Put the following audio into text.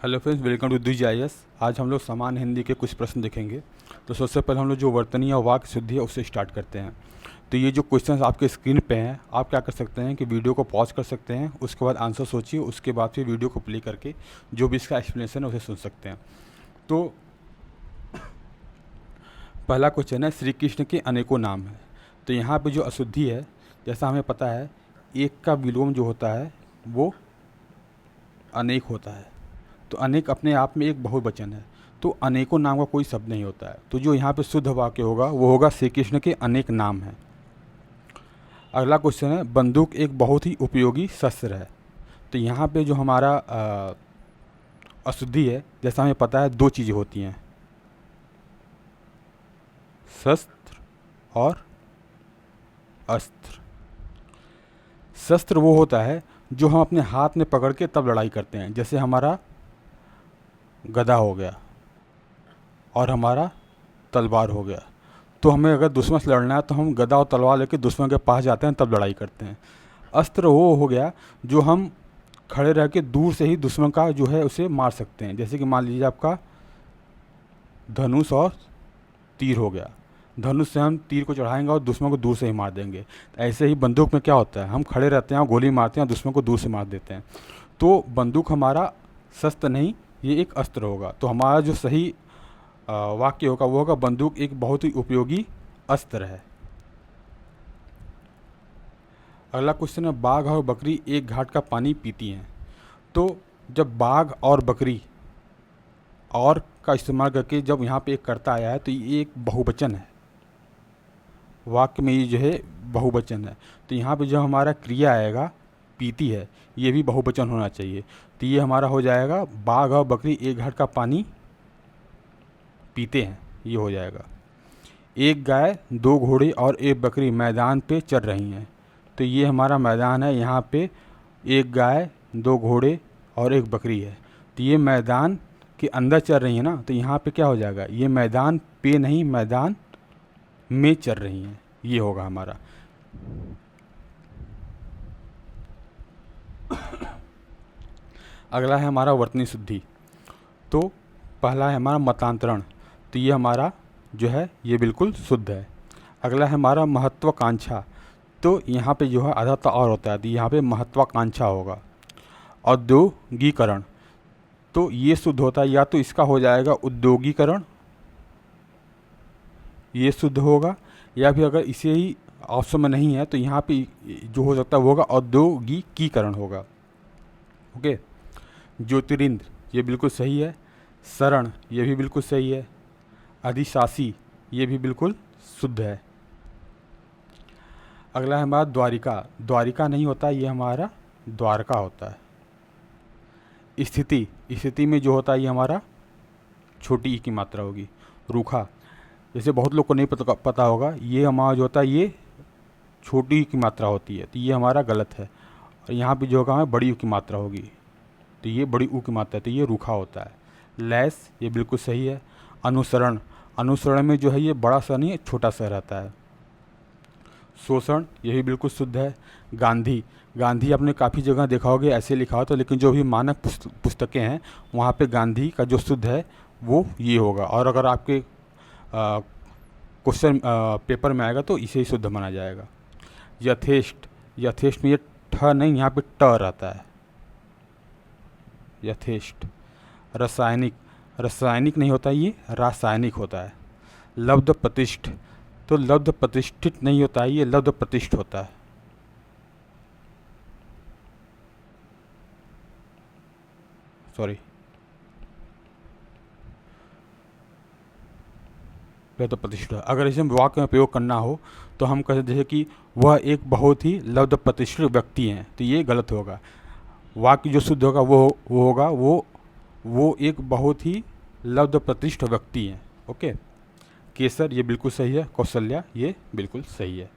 Hello friends, welcome to DGIS। आज हम लोग सामान्य हिंदी के कुछ प्रश्न देखेंगे। तो सबसे पहले हम लोग जो वर्तनी और वाक्य शुद्धि है उससे स्टार्ट करते हैं। तो ये जो क्वेश्चंस आपके स्क्रीन पे हैं, आप क्या कर सकते हैं कि वीडियो को पॉज कर सकते हैं, उसके बाद आंसर सोचिए, उसके बाद फिर वीडियो को प्ले करके जो भी इसका एक्सप्लेनेशन है उसे सुन सकते हैं। तो पहला क्वेश्चन है, श्री कृष्ण के अनेकों नाम हैं। तो यहाँ पर जो अशुद्धि है, जैसा हमें पता है, एक का विलोम जो होता है वो अनेक होता है। तो अनेक अपने आप में एक बहुवचन है, तो अनेकों नाम का कोई शब्द नहीं होता है। तो जो यहाँ पे शुद्ध वाक्य होगा वो होगा श्री कृष्ण के अनेक नाम हैं। अगला क्वेश्चन है, बंदूक एक बहुत ही उपयोगी शस्त्र है। तो यहाँ पे जो हमारा अशुद्धि है, जैसा हमें पता है दो चीज़ें होती हैं, शस्त्र और अस्त्र। शस्त्र वो होता है जो हम अपने हाथ में पकड़ के तब लड़ाई करते हैं, जैसे हमारा गदा हो गया और हमारा तलवार हो गया। तो हमें अगर दुश्मन से लड़ना है तो हम गदा और तलवार लेके दुश्मन के पास जाते हैं, तब लड़ाई करते हैं। अस्त्र वो हो गया जो हम खड़े रह के दूर से ही दुश्मन का जो है उसे मार सकते हैं, जैसे कि मान लीजिए आपका धनुष और तीर हो गया। धनुष से हम तीर को चढ़ाएंगे और दुश्मन को दूर से ही मार देंगे। ऐसे ही बंदूक में क्या होता है, हम खड़े रहते हैं और गोली मारते हैं और दुश्मन को दूर से मार देते हैं। तो बंदूक हमारा शस्त्र नहीं, ये एक अस्त्र होगा। तो हमारा जो सही वाक्य होगा वो होगा, बंदूक एक बहुत ही उपयोगी अस्त्र है। अगला क्वेश्चन है, बाघ और बकरी एक घाट का पानी पीती हैं। तो जब बाघ और बकरी और का इस्तेमाल करके जब यहाँ पे एक कर्ता आया है तो ये एक बहुवचन है। वाक्य में ये जो है बहुवचन है, तो यहाँ पे जो हमारा क्रिया आएगा पीती है, ये भी बहुवचन होना चाहिए। तो ये हमारा हो जाएगा, बाघ और बकरी एक घाट का पानी पीते हैं, ये हो जाएगा। एक गाय, दो घोड़े और एक बकरी मैदान पे चर रही हैं। तो ये हमारा मैदान है, यहाँ पे एक गाय, दो घोड़े और एक बकरी है। तो ये मैदान के अंदर चर रही है ना, तो यहाँ पे क्या हो जाएगा, ये मैदान पे नहीं मैदान में चर रही हैं, ये होगा हमारा। अगला है हमारा वर्तनी शुद्धि। तो पहला है हमारा मतांतरण, तो ये हमारा जो है ये बिल्कुल शुद्ध है। अगला है हमारा महत्वाकांक्षा, तो यहाँ पे जो है आधा ता और होता है, तो यहाँ पे महत्वाकांक्षा होगा। औद्योगीकरण, तो ये शुद्ध होता है, या तो इसका हो जाएगा उद्योगीकरण, ये शुद्ध होगा, या फिर अगर इसे ही ऑप्शन में नहीं है तो यहाँ पे जो हो सकता है वो होगा औद्योगिकीकरण होगा। ओके। ज्योतिरिंद्र, ये बिल्कुल सही है। शरण, ये भी बिल्कुल सही है। अधिशासी, ये भी बिल्कुल शुद्ध है। अगला है हमारा द्वारिका, द्वारिका नहीं होता, ये हमारा द्वारका होता है। स्थिति, स्थिति में जो होता है ये हमारा छोटी ई की मात्रा होगी। रूखा, जैसे बहुत लोग को नहीं पता होगा, ये हमारा जो होता है ये छोटी ई की मात्रा होती है, तो ये हमारा गलत है। और यहाँ पे जो होगा हमें बड़ी ऊ की मात्रा होगी, तो ये बड़ी ऊ की मात्रा है, तो ये रूखा होता है। लैस, ये बिल्कुल सही है। अनुसरण, अनुसरण में जो है ये बड़ा सा नहीं छोटा सा रहता है। शोषण, ये भी बिल्कुल शुद्ध है। गांधी, गांधी आपने काफ़ी जगह देखा होगा ऐसे लिखा हो, तो लेकिन जो भी मानक पुस्तकें हैं वहाँ पे गांधी का जो शुद्ध है वो ये होगा। और अगर आपके क्वेश्चन पेपर में आएगा तो इसे ही शुद्ध माना जाएगा। यथेष्ट, यथेष्ट में ये ठ नहीं, यहाँ पे ट रहता है, यथेष्ट। रासायनिक, रासायनिक नहीं होता, ये रासायनिक होता है। लब्ध प्रतिष्ठ, तो लब्ध प्रतिष्ठित नहीं होता है, ये लब्ध प्रतिष्ठ होता है। सॉरी, लब्ध प्रतिष्ठित। अगर इसे वाक्य में प्रयोग करना हो तो हम कहते जैसे कि वह एक बहुत ही लब्ध प्रतिष्ठित व्यक्ति हैं, तो ये गलत होगा। वाक्य जो शुद्ध होगा वो होगा वो एक बहुत ही लब्ध प्रतिष्ठित व्यक्ति हैं। ओके। केसर, ये बिल्कुल सही है। कौशल्या, ये बिल्कुल सही है।